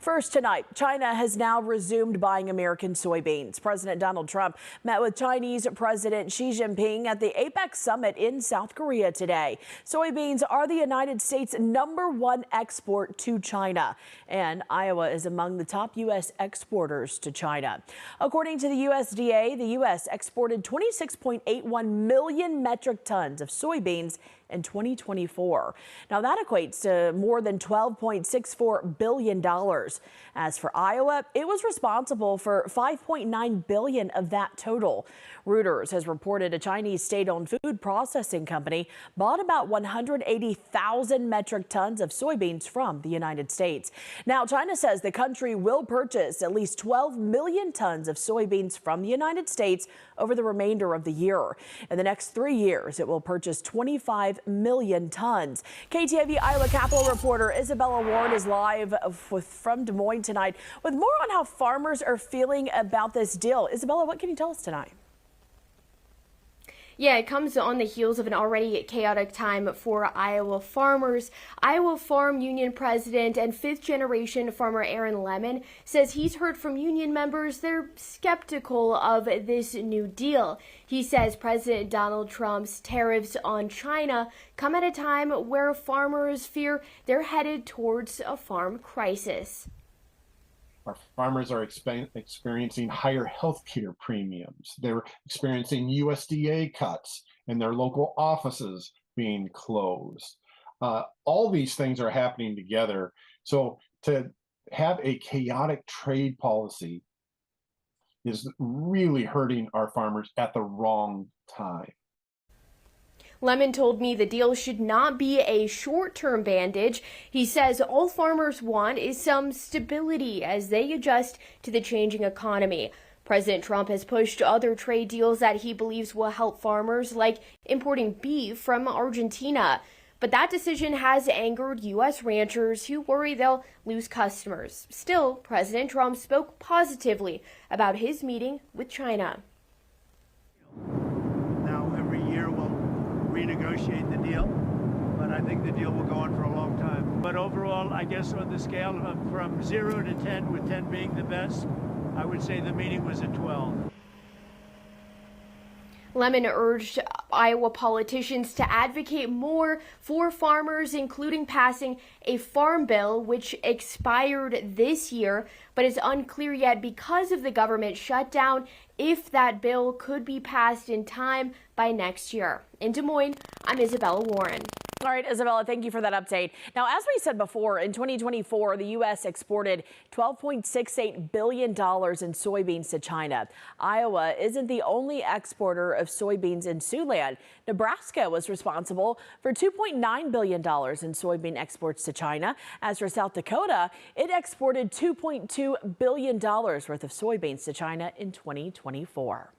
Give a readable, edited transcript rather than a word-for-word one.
First tonight, China has now resumed buying American soybeans. President Donald Trump met with Chinese President Xi Jinping at the APEC summit in South Korea today. Soybeans are the United States' #1 export to China, and Iowa is among the top U.S. exporters to China. According to the USDA, the U.S. exported 26.81 million metric tons of soybeans in 2024. Now that equates to more than $12.64 billion. As for Iowa, it was responsible for $5.9 billion of that total. Reuters has reported a Chinese state-owned food processing company bought about 180,000 metric tons of soybeans from the United States. Now China says the country will purchase at least 12 million tons of soybeans from the United States over the remainder of the year. In the next 3 years, it will purchase 25 million tons. KTIV Iowa Capitol reporter Isabella Warren is live from Des Moines tonight with more on how farmers are feeling about this deal. Isabella, what can you tell us tonight? Yeah, it comes on the heels of an already chaotic time for Iowa farmers. Iowa Farm Union president and fifth-generation farmer Aaron Lemon says he's heard from union members they're skeptical of this new deal. He says President Donald Trump's tariffs on China come at a time where farmers fear they're headed towards a farm crisis. Our farmers are experiencing higher health care premiums. They're experiencing USDA cuts and their local offices being closed. All these things are happening together. So to have a chaotic trade policy is really hurting our farmers at the wrong time. Lemon told me the deal should not be a short-term bandage. He says all farmers want is some stability as they adjust to the changing economy. President Trump has pushed other trade deals that he believes will help farmers, like importing beef from Argentina. But that decision has angered U.S. ranchers who worry they'll lose customers. Still, President Trump spoke positively about his meeting with China. Renegotiate the deal, but I think the deal will go on for a long time. But overall, I guess on the scale from 0 to 10, with 10 being the best, I would say the meeting was a 12. Lemon urged Iowa politicians to advocate more for farmers, including passing a farm bill, which expired this year, but is unclear yet because of the government shutdown if that bill could be passed in time by next year. In Des Moines, I'm Isabella Warren. All right, Isabella, thank you for that update. Now, as we said before, in 2024, the U.S. exported $12.68 billion in soybeans to China. Iowa isn't the only exporter of soybeans in Siouxland. Nebraska was responsible for $2.9 billion in soybean exports to China. As for South Dakota, it exported $2.2 billion worth of soybeans to China in 2024.